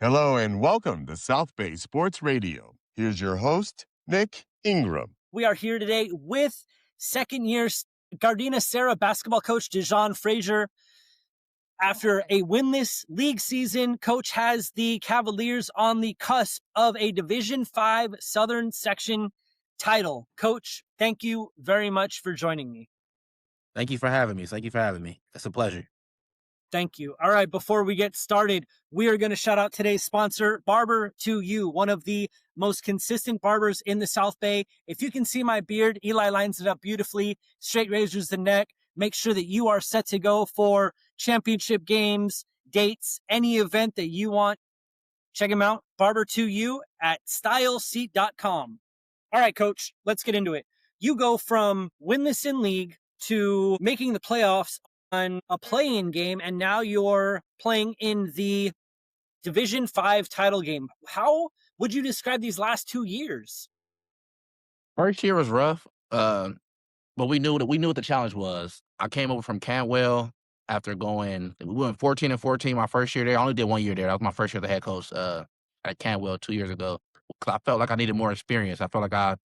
Hello and welcome to South Bay Sports Radio. Here's your host, Nick Ingram. We are here today with second-year Gardena Serra basketball coach De'Jon Frazier. After a winless league season, coach has the Cavaliers on the cusp of a Division V Southern Section title. Coach, thank you very much for joining me. Thank you for having me. It's a pleasure. Thank you. All right, before we get started, we are going to shout out today's sponsor, Barber to You, one of the most consistent barbers in the South Bay. If you can see my beard, Eli lines it up beautifully, straight razors the neck. Make sure that you are set to go for championship games, dates, any event that you want. Check him out, Barber to You at styleseat.com. All right, Coach, let's get into it. You go from winless in league to making the playoffs on a play-in game, and now you're playing in the Division V title game. How would you describe these last 2 years? First year was rough, but we knew what the challenge was. I came over from Cantwell after we went 14-14 my first year there. I only did 1 year there. That was my first year as the head coach at Cantwell 2 years ago. I felt like I needed more experience. I felt like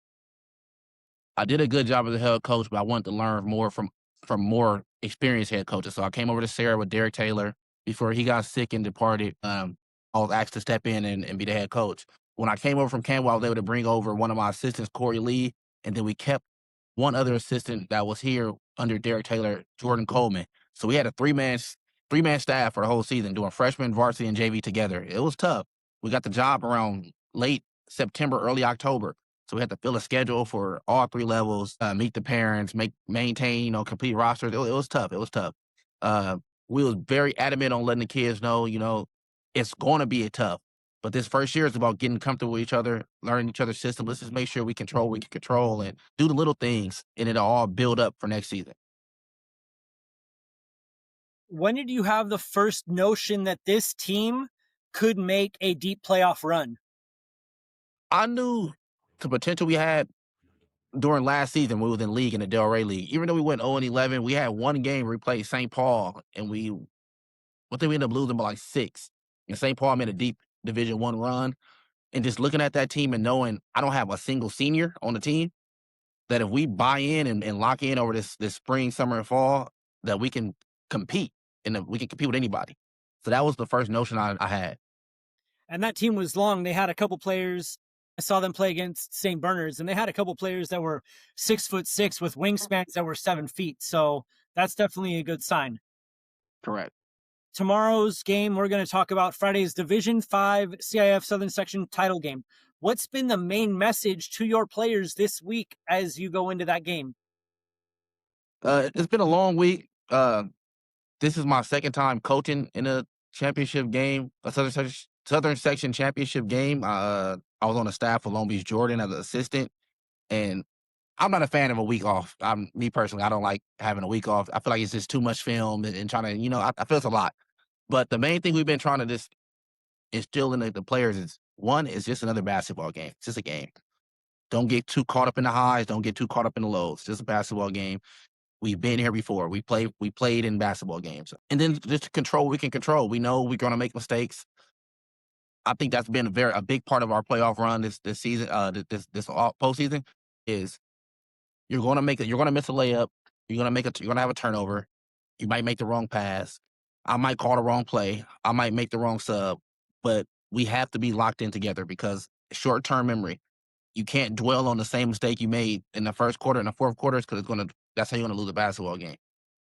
I did a good job as a head coach, but I wanted to learn more from more experienced head coaches. So I came over to Sarah with Derek Taylor. Before he got sick and departed, I was asked to step in and be the head coach. When I came over from Cantwell, I was able to bring over one of my assistants, Corey Lee, and then we kept one other assistant that was here under Derek Taylor, Jordan Coleman. So we had a three-man staff for the whole season doing freshman, varsity, and JV together. It was tough. We got the job around late September, early October. So we had to fill a schedule for all three levels, meet the parents, maintain, complete rosters. It was tough. We was very adamant on letting the kids know, it's going to be tough. But this first year is about getting comfortable with each other, learning each other's system. Let's just make sure we can control, and do the little things, and it'll all build up for next season. When did you have the first notion that this team could make a deep playoff run? I knew the potential we had during last season when we was in league in the Delray League. Even though we went 0-11, we had one game where we played St. Paul, and we ended up losing by like 6. And St. Paul made a deep Division I run. And just looking at that team and knowing I don't have a single senior on the team, that if we buy in and lock in over this spring, summer, and fall, that we can compete, and we can compete with anybody. So that was the first notion I had. And that team was long. They had a couple players. I saw them play against St. Bernard's, and they had a couple players that were 6'6" with wingspans that were 7 feet. So that's definitely a good sign. Correct. Tomorrow's game, we're going to talk about Friday's Division V CIF Southern Section title game. What's been the main message to your players this week as you go into that game? It's been a long week. This is my second time coaching in a championship game, a Southern Section championship game. I was on the staff of Long Beach Jordan as an assistant, and I'm not a fan of a week off. Me personally, I don't like having a week off. I feel like it's just too much film and trying to, I feel it's a lot. But the main thing we've been trying to just instill in the players is, one, is just another basketball game. It's just a game. Don't get too caught up in the highs. Don't get too caught up in the lows. It's just a basketball game. We've been here before. We played in basketball games. And then just control, we can control. We know we're going to make mistakes. I think that's been a big part of our playoff run this season, this postseason, is you're going to miss a layup. You're going to have a turnover. You might make the wrong pass. I might call the wrong play. I might make the wrong sub. But we have to be locked in together, because short-term memory, you can't dwell on the same mistake you made in the first quarter and the fourth quarters, because that's how you're going to lose a basketball game.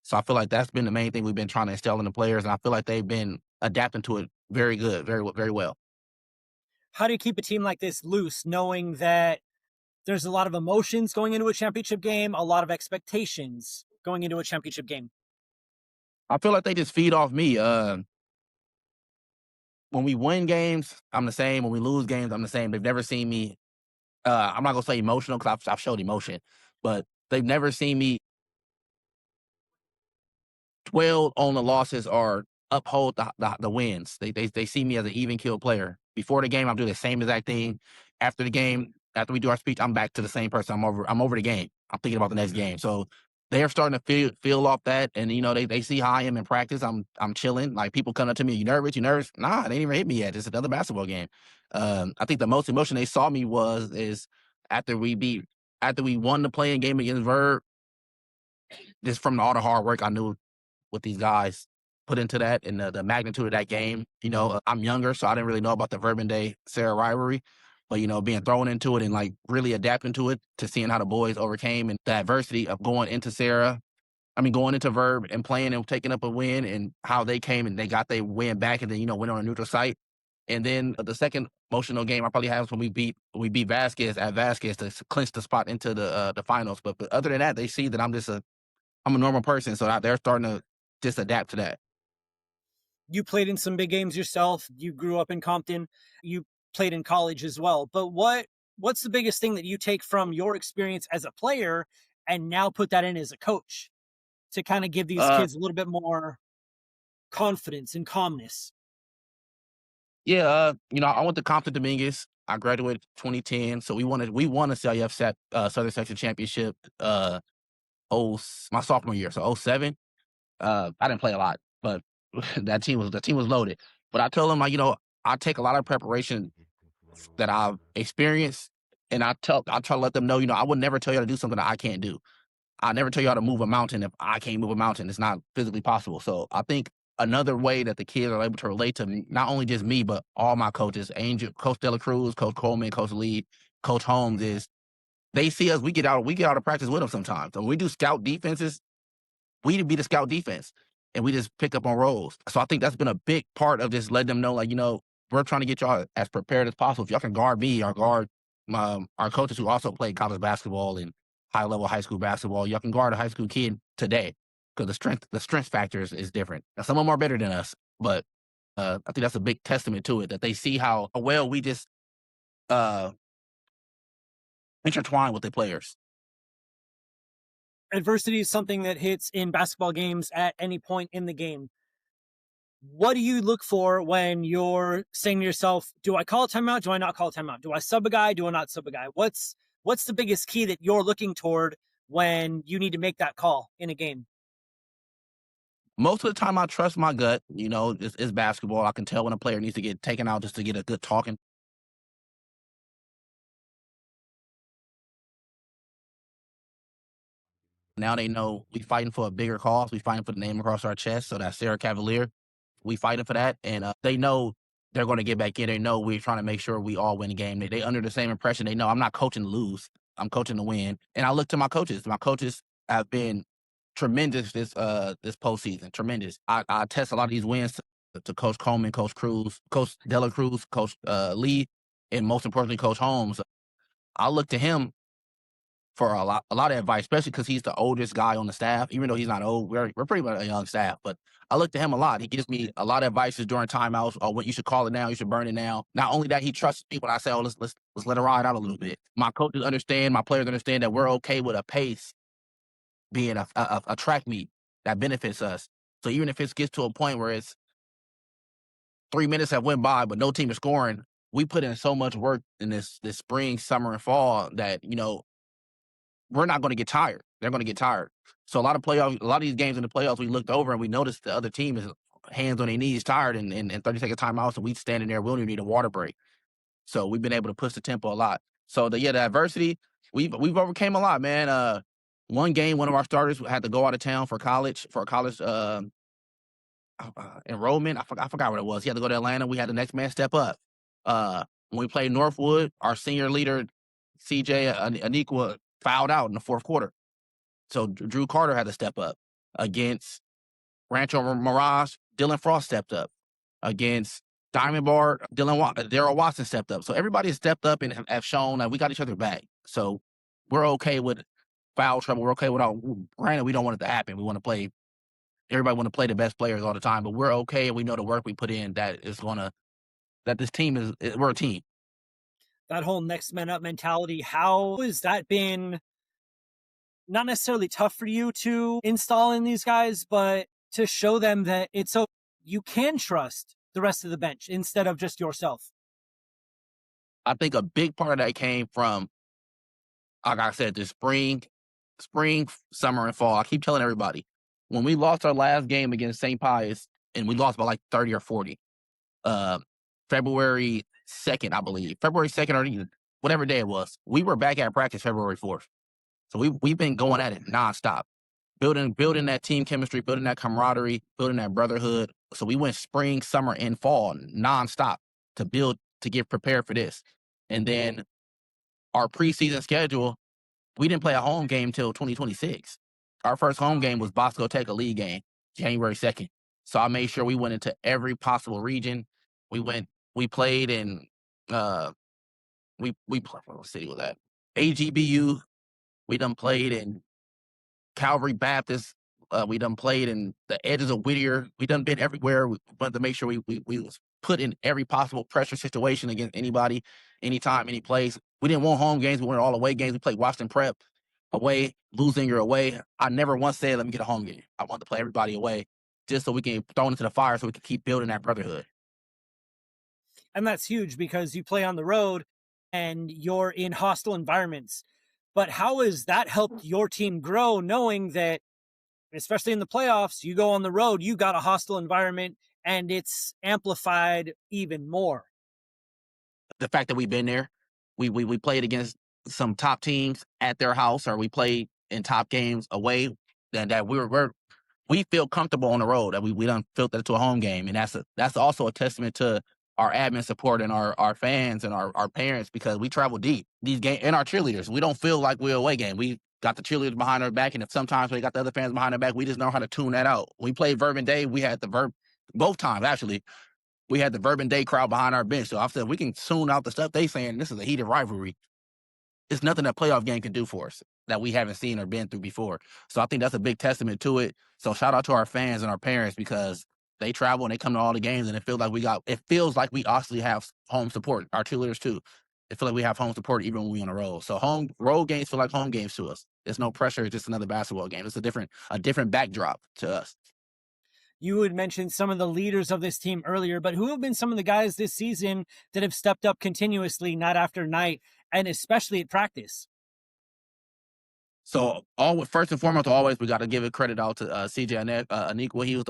So I feel like that's been the main thing we've been trying to instill in the players, and I feel like they've been adapting to it very good, very, very well. How do you keep a team like this loose, knowing that there's a lot of emotions going into a championship game, a lot of expectations going into a championship game? I feel like they just feed off me. When we win games, I'm the same. When we lose games, I'm the same. They've never seen me. I'm not going to say emotional, because I've showed emotion, but they've never seen me dwell on the losses or uphold the wins. They see me as an even kill player. Before the game, I'm doing the same exact thing. After the game, after we do our speech, I'm back to the same person. I'm over the game. I'm thinking about the next game. So they are starting to feel off that, and they see how I am in practice. I'm chilling. Like, people come up to me, you nervous? You nervous? Nah, they didn't even hit me yet. It's another basketball game. I think the most emotion they saw me is after we won the playing game against Verb. Just from all the hard work I knew what these guys put into that, and the magnitude of that game. I'm younger, so I didn't really know about the Gardena Serra rivalry. But, being thrown into it and, like, really adapting to it, to seeing how the boys overcame and the adversity of going into going into Verb and playing and taking up a win, and how they came and they got their win back, and then, went on a neutral site. And then the second emotional game I probably had was when we beat Vasquez at Vasquez to clinch the spot into the finals. But other than that, they see that I'm a normal person, so they're starting to just adapt to that. You played in some big games yourself. You grew up in Compton. You played in college as well. But what's the biggest thing that you take from your experience as a player and now put that in as a coach to kind of give these kids a little bit more confidence and calmness? Yeah, I went to Compton Dominguez. I graduated 2010, so we won a CIF Southern Section Championship my sophomore year, so 07. I didn't play a lot, but that team was loaded. But I told them, I take a lot of preparation that I've experienced, and I try to let them know, I would never tell you to do something that I can't do. I never tell y'all to move a mountain if I can't move a mountain. It's not physically possible. So I think another way that the kids are able to relate to me, not only just me, but all my coaches, Angel, Coach Dela Cruz, Coach Coleman, Coach Lee, Coach Holmes, is they see us. We get out of practice with them sometimes. So when we do scout defenses, we be the scout defense, and we just pick up on roles. So I think that's been a big part of just letting them know, like, we're trying to get y'all as prepared as possible. If y'all can guard me or guard our coaches who also played college basketball and high-level high school basketball, y'all can guard a high school kid today, because the strength factor is different. Now, some of them are better than us, but I think that's a big testament to it, that they see how well we just intertwine with the players. Adversity is something that hits in basketball games at any point in the game. What do you look for when you're saying to yourself, do I call a timeout? Do I not call a timeout? Do I sub a guy? Do I not sub a guy? What's the biggest key that you're looking toward when you need to make that call in a game? Most of the time, I trust my gut. It's basketball. I can tell when a player needs to get taken out just to get a good talking. Now they know we fighting for a bigger cause. We fighting for the name across our chest. So that's Sarah Cavalier. We fighting for that, and they know they're going to get back in. They know we're trying to make sure we all win the game. They under the same impression. They know I'm not coaching to lose. I'm coaching to win. And I look to my coaches. My coaches have been tremendous this postseason. Tremendous. I test a lot of these wins to Coach Coleman, Coach Cruz, Coach Dela Cruz, Coach Lee, and most importantly, Coach Holmes. I look to him for a lot of advice, especially because he's the oldest guy on the staff. Even though he's not old, we're pretty much a young staff. But I look to him a lot. He gives me a lot of advices during timeouts. Or what you should call it now, you should burn it now. Not only that, he trusts me when I say, "Oh, let's let it ride out a little bit." My coaches understand, my players understand that we're okay with a pace being a track meet that benefits us. So even if it gets to a point where it's 3 minutes have went by but no team is scoring, we put in so much work in this spring, summer, and fall that we're not going to get tired. They're going to get tired. So a lot of these games in the playoffs, we looked over and we noticed the other team is hands on their knees, tired, and 30-second timeouts, and we standing there. We don't even need a water break. So we've been able to push the tempo a lot. So the adversity, we've overcame a lot, man. One game, one of our starters had to go out of town for college enrollment. I forgot what it was. He had to go to Atlanta. We had the next man step up. When we played Northwood, our senior leader, CJ Anikwa, fouled out in the fourth quarter. So Drew Carter had to step up. Against Rancho Mirage, Dylan Frost stepped up. Against Diamond Bar, Daryl Watson stepped up. So everybody has stepped up and have shown that we got each other back. So we're okay with foul trouble. We're okay with all. Granted, we don't want it to happen. We want to play. Everybody want to play the best players all the time, but we're okay, and we know the work we put in that this team we're a team. That whole next man up mentality, how has that been not necessarily tough for you to install in these guys, but to show them that you can trust the rest of the bench instead of just yourself? I think a big part of that came from, like I said, this spring spring, summer, and fall. I keep telling everybody, when we lost our last game against St. Pius, and we lost by like 30 or 40, February 2nd, I believe. February 2nd or whatever day it was. We were back at practice February 4th. So we've been going at it nonstop. Building that team chemistry, building that camaraderie, building that brotherhood. So we went spring, summer, and fall nonstop to get prepared for this. And then our preseason schedule, we didn't play a home game till 2026. Our first home game was Bosco Tech, a league game, January 2nd. So I made sure we went into every possible region. We played in, what city was that? AGBU. We done played in Calvary Baptist. We done played in the edges of Whittier. We done been everywhere. We wanted to make sure we was put in every possible pressure situation against anybody, anytime, any place. We didn't want home games. We wanted all away games. We played Washington Prep away, losing or away. I never once said, let me get a home game. I wanted to play everybody away just so we can throw into the fire so we can keep building that brotherhood. And that's huge because you play on the road and you're in hostile environments. But how has that helped your team grow, knowing that, especially in the playoffs, you go on the road, you got a hostile environment, and it's amplified even more? The fact that we've been there, we played against some top teams at their house, or we played in top games away, and that we feel comfortable on the road. That we done filtered to a home game, and that's also a testament to our admin support and our fans and our parents, because we travel deep. These games and our cheerleaders, we don't feel like we're away game. We got the cheerleaders behind our back, and if sometimes we got the other fans behind our back, we just know how to tune that out. We played Verb and Day, we had both times actually. We had the Verb and Day crowd behind our bench. So I said, we can tune out the stuff they saying. This is a heated rivalry. It's nothing that playoff game can do for us that we haven't seen or been through before. So I think that's a big testament to it. So shout out to our fans and our parents, because they travel and they come to all the games, and it feels like we actually have home support. Our cheerleaders too. It feels like we have home support even when we on the road. So road games feel like home games to us. There's no pressure. It's just another basketball game. It's a different backdrop to us. You had mentioned some of the leaders of this team earlier, but who have been some of the guys this season that have stepped up continuously, night after night, and especially at practice? So first and foremost, always we got to give it credit out to CJ Anikwa. He was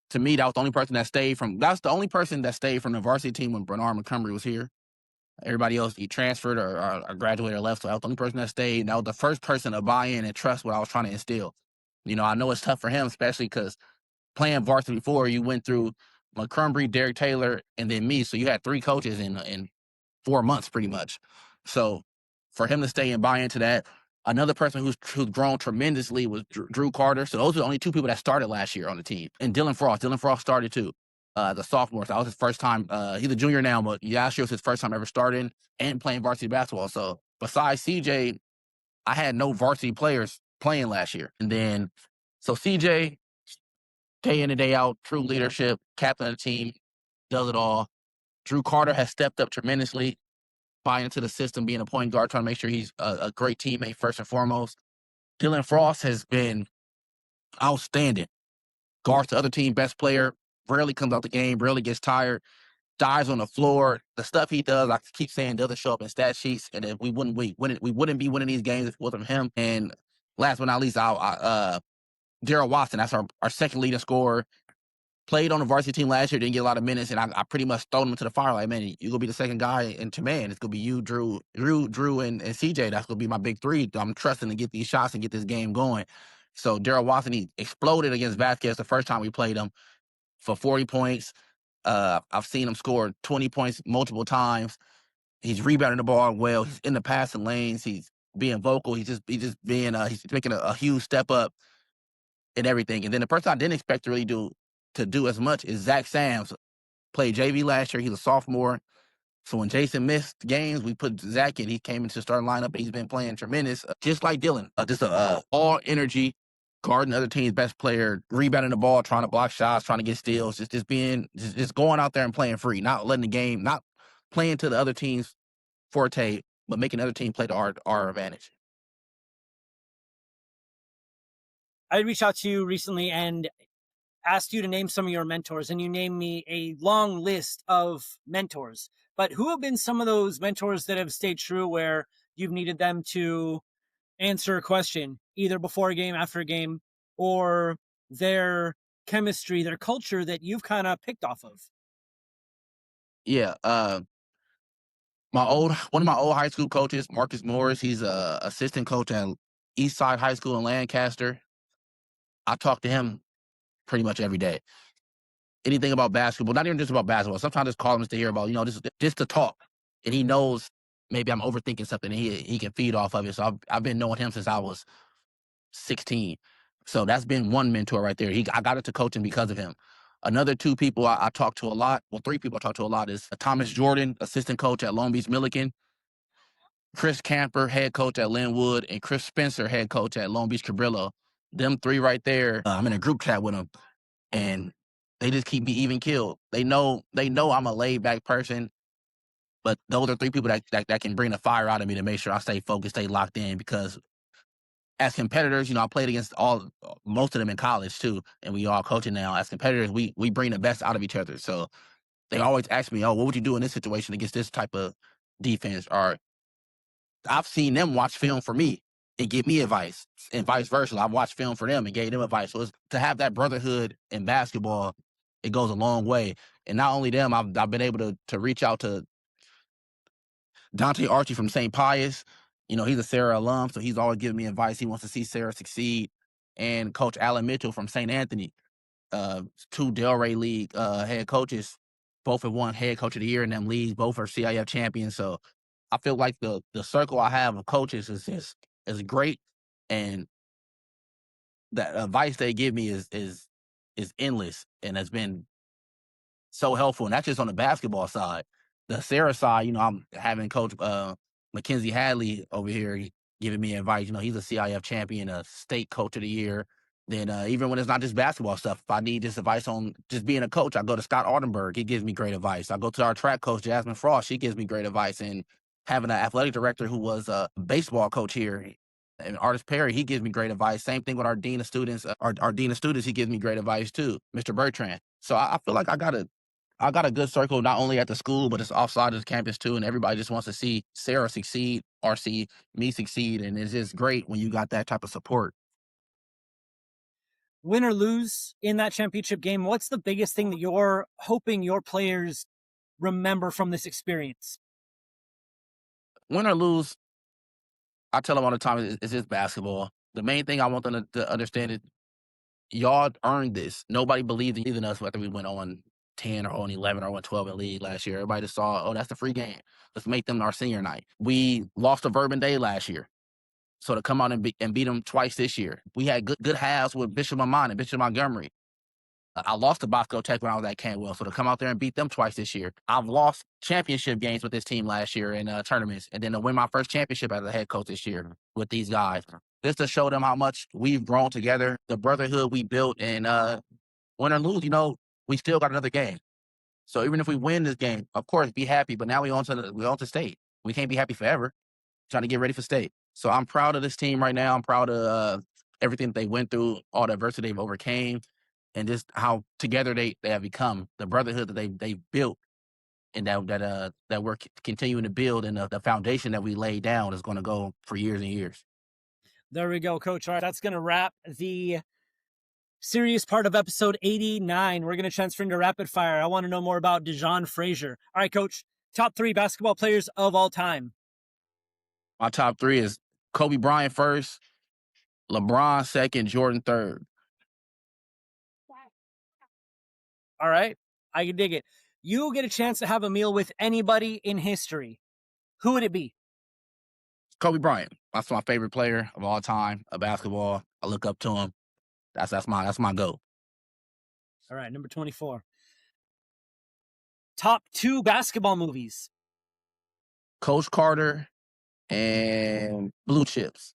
to me, that was the only person that stayed from. That's the only person that stayed from the varsity team when Bernard Montgomery was here. Everybody else, he transferred or graduated or left. So that was the only person that stayed. And that was the first person to buy in and trust what I was trying to instill. I know it's tough for him, especially because playing varsity before, you went through Montgomery, Derek Taylor, and then me. So you had 3 coaches in 4 months, pretty much. So for him to stay and buy into that. Another person who's grown tremendously was Drew Carter. So those are the only 2 people that started last year on the team. And Dylan Frost. Dylan Frost started too, the sophomore. So that was his first time. He's a junior now, but last year was his first time ever starting and playing varsity basketball. So besides CJ, I had no varsity players playing last year. And then, so CJ, day in and day out, true leadership, captain of the team, does it all. Drew Carter has stepped up tremendously, buying into the system, being a point guard, trying to make sure he's a great teammate first and foremost. Dylan Frost has been outstanding. Guards the other team, best player, rarely comes out the game, rarely gets tired, dives on the floor. The stuff he does, I keep saying, doesn't show up in stat sheets, and if we wouldn't be winning these games if it wasn't him. And last but not least, Daryl Watson, that's our second leading scorer. Played on the varsity team last year, didn't get a lot of minutes, and I pretty much thrown him into the fire. Like, man, you're gonna be the second guy in command. It's gonna be you, Drew, and CJ. That's gonna be my big 3. I'm trusting to get these shots and get this game going. So Daryl Watson, he exploded against Vasquez the first time we played him for 40 points. I've seen him score 20 points multiple times. He's rebounding the ball well. He's in the passing lanes. He's being vocal. He's just being he's making a huge step up in everything. And then the person I didn't expect to really do as much is Zach Sams. Played JV last year. He's a sophomore. So when Jason missed games, we put Zach in. He came into the starting lineup, and he's been playing tremendous, just like Dylan. Just all energy, guarding the other team's best player, rebounding the ball, trying to block shots, trying to get steals, just going out there and playing free, not letting the game, not playing to the other team's forte, but making the other team play to our advantage. I reached out to you recently and asked you to name some of your mentors, and you named me a long list of mentors. But who have been some of those mentors that have stayed true where you've needed them to answer a question, either before a game, after a game, or their chemistry, their culture that you've kind of picked off of? Yeah, one of my old high school coaches, Marcus Morris, he's a assistant coach at Eastside High School in Lancaster. I talk to him pretty much every day. Anything about basketball, not even just about basketball. Sometimes I just call him to hear about, just to talk. And he knows maybe I'm overthinking something and he can feed off of it. So I've been knowing him since I was 16. So that's been one mentor right there. I got into coaching because of him. Another two people I talk to a lot, well, three people I talk to a lot is Thomas Jordan, assistant coach at Long Beach Millikan, Chris Camper, head coach at Linwood, and Chris Spencer, head coach at Long Beach Cabrillo. Them three right there, I'm in a group chat with them, and they just keep me even killed. They know I'm a laid back person, but those are three people that can bring the fire out of me to make sure I stay focused, stay locked in. Because as competitors, I played against most of them in college too, and we all coaching now. As competitors, we bring the best out of each other. So they always ask me, "Oh, what would you do in this situation against this type of defense?" Or I've seen them watch film for me and give me advice, and vice versa. I've watched film for them and gave them advice. So to have that brotherhood in basketball, it goes a long way. And not only them, I've been able to reach out to Dante Archie from St. Pius. He's a Serra alum, so he's always giving me advice. He wants to see Serra succeed. And Coach Alan Mitchell from St. Anthony, two Delray League head coaches, both have won head coach of the year in them leagues. Both are CIF champions. So I feel like the circle I have of coaches is great, and that advice they give me is endless, and has been so helpful. And that's just on the basketball side. The Sarah side, I'm having Coach Mackenzie Hadley over here giving me advice. He's a CIF champion, a state coach of the year. Then even when it's not just basketball stuff, if I need just advice on just being a coach, I go to Scott Ardenberg. He gives me great advice. I go to our track coach, Jasmine Frost. She gives me great advice. And having an athletic director who was a baseball coach here, and Artist Perry, he gives me great advice. Same thing with our dean of students. Our dean of students, he gives me great advice too, Mr. Bertrand. So I feel like I got a good circle, not only at the school, but it's offside of the campus too. And everybody just wants to see Sarah succeed or see me succeed. And it's just great when you got that type of support. Win or lose in that championship game, what's the biggest thing that you're hoping your players remember from this experience? Win or lose, I tell them all the time, it's just basketball. The main thing I want them to understand is y'all earned this. Nobody believed in us whether we went on 10 or on 11 or on 12 in the league last year. Everybody just saw, oh, that's the free game. Let's make them our senior night. We lost to Bourbon Day last year. So to come out and beat them twice this year. We had good halves with Bishop Amon and Bishop Montgomery. I lost to Bosco Tech when I was at Cantwell. So to come out there and beat them twice this year. I've lost championship games with this team last year in tournaments. And then to win my first championship as a head coach this year with these guys. Just to show them how much we've grown together, the brotherhood we built, and win or lose, we still got another game. So even if we win this game, of course, be happy. But now we on to state. We can't be happy forever. Trying to get ready for state. So I'm proud of this team right now. I'm proud of everything that they went through, all the adversity they've overcame, and just how together they have become, the brotherhood that they've built, and that we're continuing to build, and the foundation that we laid down is going to go for years and years. There we go, Coach. All right, that's going to wrap the serious part of episode 89. We're going to transfer into rapid fire. I want to know more about De'Jon Frazier. All right, Coach, top 3 basketball players of all time. My top 3 is Kobe Bryant first, LeBron second, Jordan third. All right, I can dig it. You get a chance to have a meal with anybody in history. Who would it be? Kobe Bryant. That's my favorite player of all time of basketball. I look up to him. That's my goal. All right, number 24. Top 2 basketball movies. Coach Carter and Blue Chips.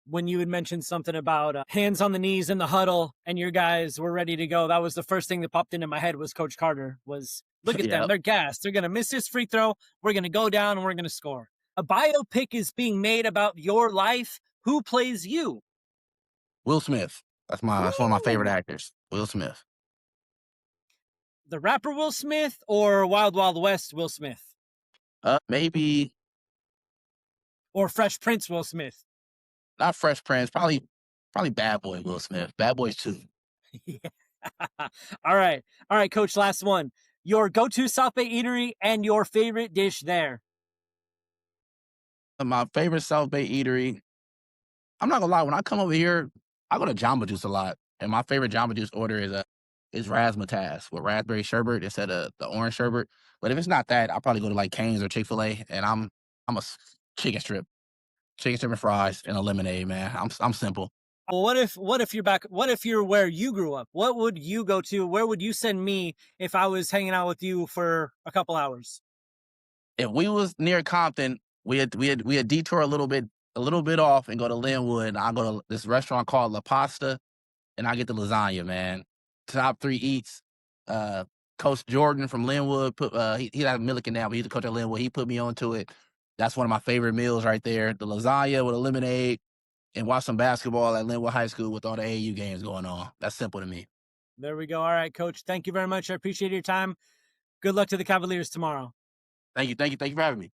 When you had mentioned something about hands on the knees in the huddle and your guys were ready to go, that was the first thing that popped into my head was Coach Carter. Was look at them. They're gassed. They're going to miss this free throw. We're going to go down and we're going to score. A biopic is being made about your life. Who plays you? Will Smith. That's one of my favorite actors. Will Smith. The rapper Will Smith or Wild Wild West Will Smith? Maybe Or Fresh Prince Will Smith? Not Fresh Prince, probably Bad Boy Will Smith. Bad Boys 2. Yeah. All right, Coach. Last one. Your go-to South Bay eatery and your favorite dish there. My favorite South Bay eatery, I'm not gonna lie, when I come over here, I go to Jamba Juice a lot. And my favorite Jamba Juice order is razzmatazz with raspberry sherbet instead of the orange sherbet. But if it's not that, I'll probably go to like Cane's or Chick-fil-A, and I'm a chicken strip and fries and a lemonade, man. I'm simple. Well, what if you're back? What if you're where you grew up? What would you go to? Where would you send me if I was hanging out with you for a couple hours? If we was near Compton, we detour a little bit off and go to Linwood. I go to this restaurant called La Pasta, and I get the lasagna, man. Top 3 eats. Coach Jordan from Linwood he's at Milliken now, but he's the coach at Linwood. He put me onto it. That's one of my favorite meals right there. The lasagna with a lemonade, and watch some basketball at Linwood High School with all the AAU games going on. That's simple to me. There we go. All right, Coach. Thank you very much. I appreciate your time. Good luck to the Cavaliers tomorrow. Thank you for having me.